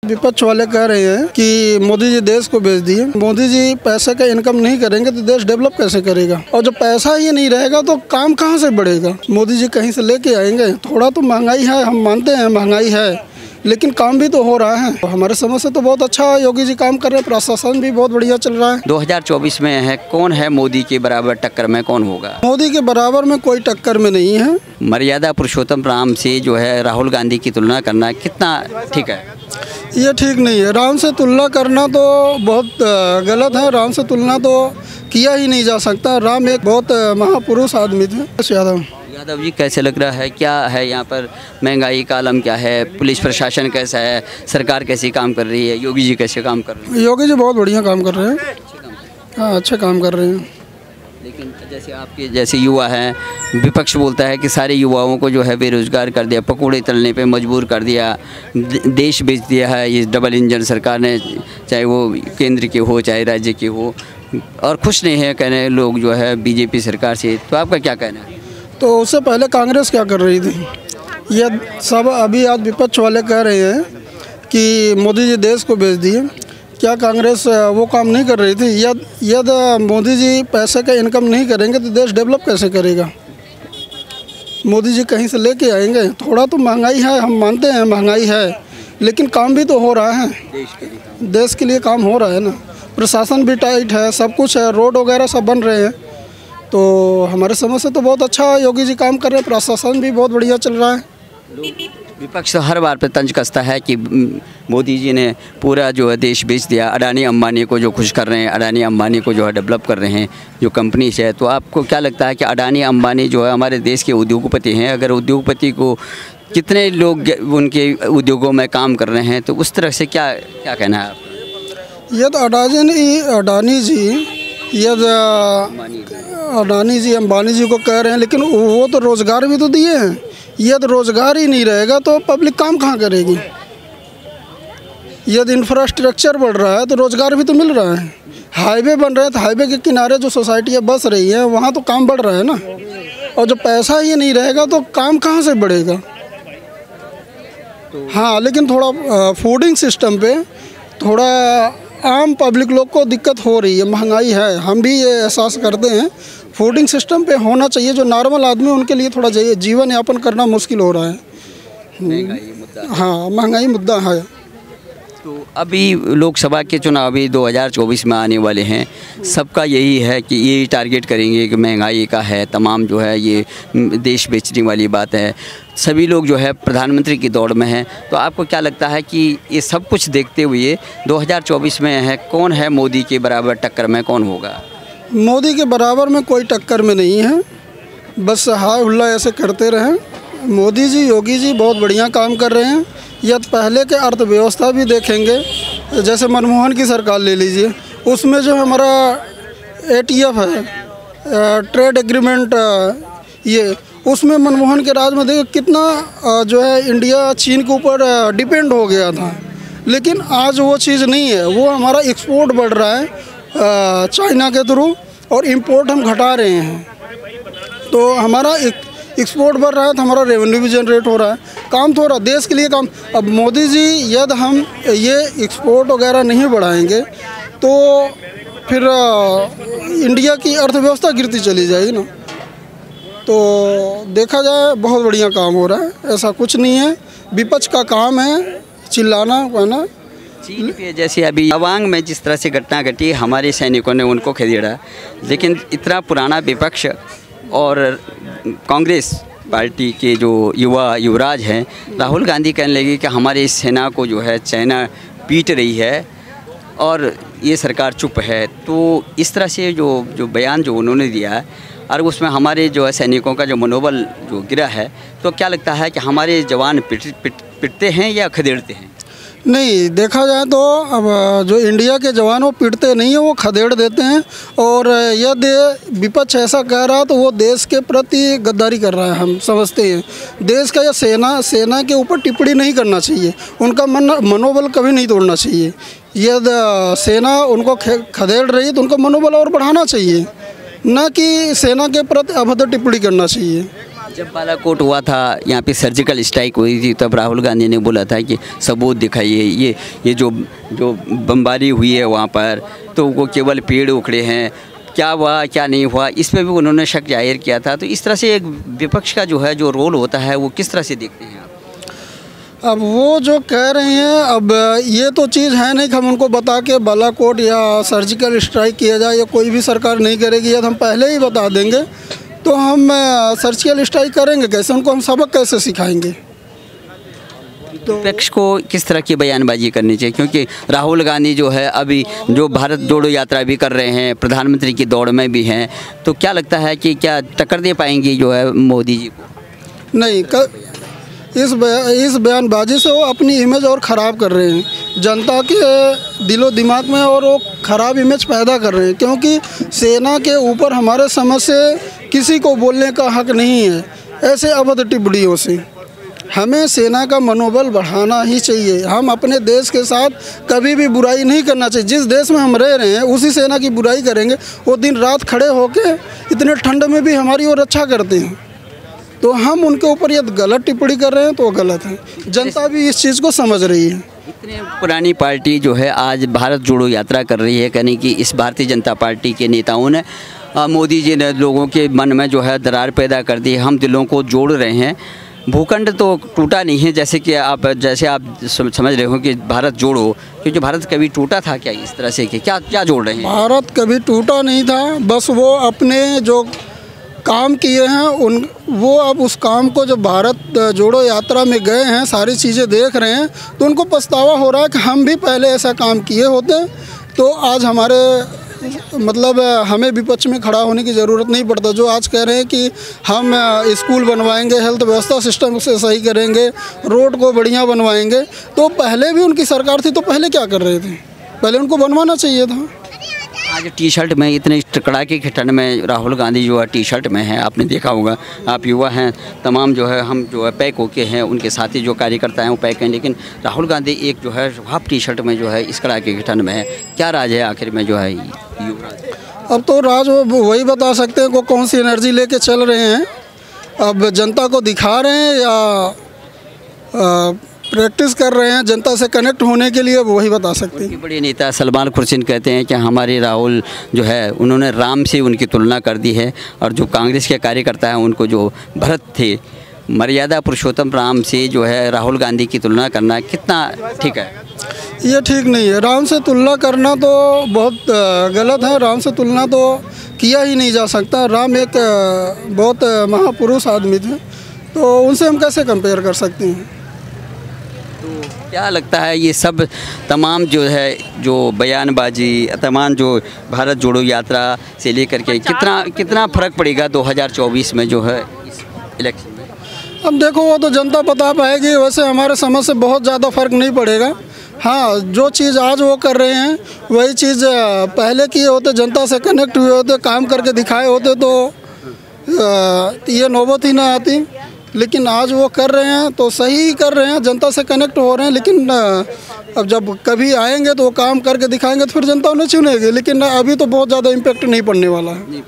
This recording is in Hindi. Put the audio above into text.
विपक्ष वाले कह रहे हैं कि मोदी जी देश को बेच दिए। मोदी जी पैसे का इनकम नहीं करेंगे तो देश डेवलप कैसे करेगा, और जब पैसा ही नहीं रहेगा तो काम कहाँ से बढ़ेगा। मोदी जी कहीं से लेके आएंगे। थोड़ा तो महंगाई है, हम मानते हैं महंगाई है, लेकिन काम भी तो हो रहा है। हमारे समझ से तो बहुत अच्छा योगी जी काम कर रहे हैं, प्रशासन भी बहुत बढ़िया चल रहा है। 2024 में है, कौन है मोदी के बराबर टक्कर में कौन होगा? मोदी के बराबर में कोई टक्कर में नहीं है। मर्यादा पुरुषोत्तम राम से जो है राहुल गांधी की तुलना करना कितना ठीक है? ये ठीक नहीं है। राम से तुलना करना तो बहुत गलत है। राम से तुलना तो किया ही नहीं जा सकता। राम एक बहुत महापुरुष आदमी थे। यादव जी, कैसे लग रहा है, क्या है यहाँ पर महंगाई का आलम क्या है, पुलिस प्रशासन कैसा है, सरकार कैसी काम कर रही है, योगी जी कैसे काम कर रहे हैं? योगी जी बहुत बढ़िया काम कर रहे हैं। हाँ, अच्छा काम कर रहे हैं। लेकिन जैसे आपके जैसे युवा हैं, विपक्ष बोलता है कि सारे युवाओं को जो है बेरोजगार कर दिया, पकौड़े तलने पे मजबूर कर दिया, देश बेच दिया है ये डबल इंजन सरकार ने, चाहे वो केंद्र की हो चाहे राज्य की हो, और खुश नहीं है कहने लोग जो है बीजेपी सरकार से। तो आपका क्या कहना है? तो उससे पहले कांग्रेस क्या कर रही थी? ये सब अभी आज विपक्ष वाले कह रहे हैं कि मोदी जी देश को बेच दिए। क्या कांग्रेस वो काम नहीं कर रही थी? यदि मोदी जी पैसे का इनकम नहीं करेंगे तो देश डेवलप कैसे करेगा। मोदी जी कहीं से लेके आएंगे। थोड़ा तो महंगाई है, हम मानते हैं महंगाई है, लेकिन काम भी तो हो रहा है। देश के लिए काम हो रहा है ना। प्रशासन भी टाइट है, सब कुछ है, रोड वगैरह सब बन रहे हैं। तो हमारे समझ से तो बहुत अच्छा योगी जी काम कर रहे हैं। प्रशासन भी बहुत बढ़िया चल रहा है। विपक्ष तो हर बार पे तंज कसता है कि मोदी जी ने पूरा जो है देश बेच दिया, अडानी अंबानी को जो खुश कर रहे हैं, अडानी अंबानी को जो है डेवलप कर रहे हैं जो कंपनी से। तो आपको क्या लगता है कि अडानी अंबानी जो है हमारे देश के उद्योगपति हैं? अगर उद्योगपति को कितने लोग उनके उद्योगों में काम कर रहे हैं, तो उस तरह से क्या क्या कहना है आपका? ये तो अडानी जी अंबानी जी को कह रहे हैं, लेकिन वो तो रोज़गार भी तो दिए हैं। ये तो रोज़गार ही नहीं रहेगा तो पब्लिक काम कहाँ करेगी। यदि इंफ्रास्ट्रक्चर बढ़ रहा है तो रोज़गार भी तो मिल रहा है। हाईवे बन रहे हैं तो हाईवे के किनारे जो सोसाइटियाँ बस रही हैं वहाँ तो काम बढ़ रहा है ना। और जब पैसा ही नहीं रहेगा तो काम कहाँ से बढ़ेगा। हाँ, लेकिन थोड़ा फूडिंग सिस्टम पे थोड़ा आम पब्लिक लोग को दिक्कत हो रही है। महंगाई है, हम भी ये एहसास करते हैं। फूडिंग सिस्टम पे होना चाहिए। जो नॉर्मल आदमी उनके लिए थोड़ा जीवन यापन करना मुश्किल हो रहा है। हाँ, महंगाई मुद्दा है। तो अभी लोकसभा के चुनाव भी 2024 में आने वाले हैं। सबका यही है कि ये टारगेट करेंगे कि महंगाई का है, तमाम जो है ये देश बेचने वाली बात है। सभी लोग जो है प्रधानमंत्री की दौड़ में हैं। तो आपको क्या लगता है कि ये सब कुछ देखते हुए 2024 में है, कौन है मोदी के बराबर टक्कर में कौन होगा? मोदी के बराबर में कोई टक्कर में नहीं है। बस हाय हुल्ला ऐसे करते रहें। मोदी जी योगी जी बहुत बढ़िया काम कर रहे हैं। या पहले के अर्थव्यवस्था भी देखेंगे, जैसे मनमोहन की सरकार ले लीजिए, उसमें जो हमारा ATF है, ट्रेड एग्रीमेंट, ये उसमें मनमोहन के राज में देखिए कितना जो है इंडिया चीन के ऊपर डिपेंड हो गया था। लेकिन आज वो चीज़ नहीं है। वो हमारा एक्सपोर्ट बढ़ रहा है चाइना के थ्रू, और इंपोर्ट हम घटा रहे हैं। तो हमारा एक्सपोर्ट बढ़ रहा है तो हमारा रेवेन्यू भी जनरेट हो रहा है। काम तो हो रहा है, देश के लिए काम। अब मोदी जी यदि हम ये एक्सपोर्ट वगैरह नहीं बढ़ाएंगे तो फिर इंडिया की अर्थव्यवस्था गिरती चली जाएगी ना। तो देखा जाए बहुत बढ़िया काम हो रहा है, ऐसा कुछ नहीं है। विपक्ष का काम है चिल्लाना कहना। चीन पे जैसे अभी तवांग में जिस तरह से घटना घटी, हमारे सैनिकों ने उनको खदेड़ा, लेकिन इतना पुराना विपक्ष और कांग्रेस पार्टी के जो युवराज हैं राहुल गांधी कहने लगे कि हमारी सेना को जो है चाइना पीट रही है और ये सरकार चुप है। तो इस तरह से जो बयान जो उन्होंने दिया है, और उसमें हमारे जो है सैनिकों का जो मनोबल जो गिरा है, तो क्या लगता है कि हमारे जवान पिटते हैं या खदेड़ते हैं? नहीं, देखा जाए तो अब जो इंडिया के जवान वो पिटते नहीं है, वो खदेड़ देते हैं। और यदि विपक्ष ऐसा कह रहा है तो वो देश के प्रति गद्दारी कर रहा है, हम समझते हैं। देश का या सेना के ऊपर टिप्पणी नहीं करना चाहिए। उनका मनोबल कभी नहीं तोड़ना चाहिए। यदि सेना उनको खदेड़ रही है तो उनका मनोबल और बढ़ाना चाहिए, न कि सेना के प्रति अभद्र टिप्पणी करना चाहिए। जब बालाकोट हुआ था, यहाँ पे सर्जिकल स्ट्राइक हुई थी, तब राहुल गांधी ने बोला था कि सबूत दिखाइए, ये जो बमबारी हुई है वहाँ पर, तो वो केवल पेड़ उखड़े हैं, क्या हुआ क्या नहीं हुआ, इस पर भी उन्होंने शक जाहिर किया था। तो इस तरह से एक विपक्ष का जो है जो रोल होता है वो किस तरह से देखते हैं आप? अब वो जो कह रहे हैं, अब ये तो चीज़ है नहीं कि हम उनको बता के बालाकोट या सर्जिकल स्ट्राइक किया जाए, या कोई भी सरकार नहीं करेगी, या तो हम पहले ही बता देंगे तो हम सर्जिकल स्ट्राइक करेंगे कैसे, उनको हम सबक कैसे सिखाएंगे? तो विपक्ष को किस तरह की बयानबाजी करनी चाहिए, क्योंकि राहुल गांधी जो है अभी जो भारत जोड़ो यात्रा भी कर रहे हैं, प्रधानमंत्री की दौड़ में भी हैं, तो क्या लगता है कि क्या टक्कर दे पाएंगी जो है मोदी जी को? नहीं, इस बयानबाजी से वो अपनी इमेज और ख़राब कर रहे हैं जनता के दिलो दिमाग में, और वो ख़राब इमेज पैदा कर रहे हैं, क्योंकि सेना के ऊपर हमारे समझ से किसी को बोलने का हक नहीं है ऐसे अवध टिप्पणियों से। हमें सेना का मनोबल बढ़ाना ही चाहिए। हम अपने देश के साथ कभी भी बुराई नहीं करना चाहिए। जिस देश में हम रह रहे हैं उसी सेना की बुराई करेंगे, वो दिन रात खड़े होके इतने ठंड में भी हमारी वो रक्षा करते हैं, तो हम उनके ऊपर यदि गलत टिप्पणी कर रहे हैं तो वो गलत है। जनता भी इस चीज़ को समझ रही है। इतने पुरानी पार्टी जो है आज भारत जोड़ो यात्रा कर रही है, यानी कि इस भारतीय जनता पार्टी के नेताओं ने, मोदी जी ने लोगों के मन में जो है दरार पैदा कर दी, हम दिलों को जोड़ रहे हैं। भूखंड तो टूटा नहीं है, जैसे आप समझ रहे हो कि भारत जोड़ो, क्योंकि भारत कभी टूटा था क्या इस तरह से कि क्या जोड़ रहे हैं? भारत कभी टूटा नहीं था, बस वो अपने जो काम किए हैं वो अब उस काम को, जब भारत जोड़ो यात्रा में गए हैं, सारी चीज़ें देख रहे हैं, तो उनको पछतावा हो रहा है कि हम भी पहले ऐसा काम किए होते तो आज हमारे मतलब हमें विपक्ष में खड़ा होने की ज़रूरत नहीं पड़ता। जो आज कह रहे हैं कि हम स्कूल बनवाएंगे, हेल्थ व्यवस्था सिस्टम से सही करेंगे, रोड को बढ़िया बनवाएंगे, तो पहले भी उनकी सरकार थी तो पहले क्या कर रहे थे? पहले उनको बनवाना चाहिए था। आज टी शर्ट में, इतने कड़ाके की ठंड में राहुल गांधी जो है टी शर्ट में है, आपने देखा होगा, आप युवा हैं, तमाम जो है हम जो है पैक होके हैं, उनके साथी जो कार्यकर्ता हैं वो पैक हैं, लेकिन राहुल गांधी एक जो है हाफ टी शर्ट में जो है इस कड़ाके की ठंड में है। क्या राज है आखिर में जो है युवराज? अब तो राज वो वही बता सकते हैं वो कौन सी एनर्जी लेके चल रहे हैं, अब जनता को दिखा रहे हैं या प्रैक्टिस कर रहे हैं जनता से कनेक्ट होने के लिए, वही बता सकते हैं। बड़े नेता सलमान खुर्शीद कहते हैं कि हमारे राहुल जो है उन्होंने राम से उनकी तुलना कर दी है, और जो कांग्रेस के कार्यकर्ता हैं उनको जो भरत थे, मर्यादा पुरुषोत्तम राम से जो है राहुल गांधी की तुलना करना कितना ठीक है? ये ठीक नहीं है। राम से तुलना करना तो बहुत गलत है। राम से तुलना तो किया ही नहीं जा सकता। राम एक बहुत महापुरुष आदमी थे, तो उनसे हम कैसे कंपेयर कर सकते हैं? तो क्या लगता है ये सब तमाम जो है जो बयानबाजी, तमाम जो भारत जोड़ो यात्रा से लेकर के कितना फ़र्क पड़ेगा 2024 में जो है इस इलेक्शन में? अब देखो वो तो जनता बता पाएगी। वैसे हमारे समझ से बहुत ज़्यादा फ़र्क नहीं पड़ेगा। हाँ, जो चीज़ आज वो कर रहे हैं वही चीज़ पहले किए होते, जनता से कनेक्ट हुए होते, काम करके दिखाए होते तो ये नौबत ही ना आती। लेकिन आज वो कर रहे हैं तो सही कर रहे हैं, जनता से कनेक्ट हो रहे हैं, लेकिन अब जब कभी आएंगे तो वो काम करके दिखाएंगे तो फिर जनता उन्हें चुनेगी। लेकिन अभी तो बहुत ज़्यादा इम्पैक्ट नहीं पड़ने वाला है।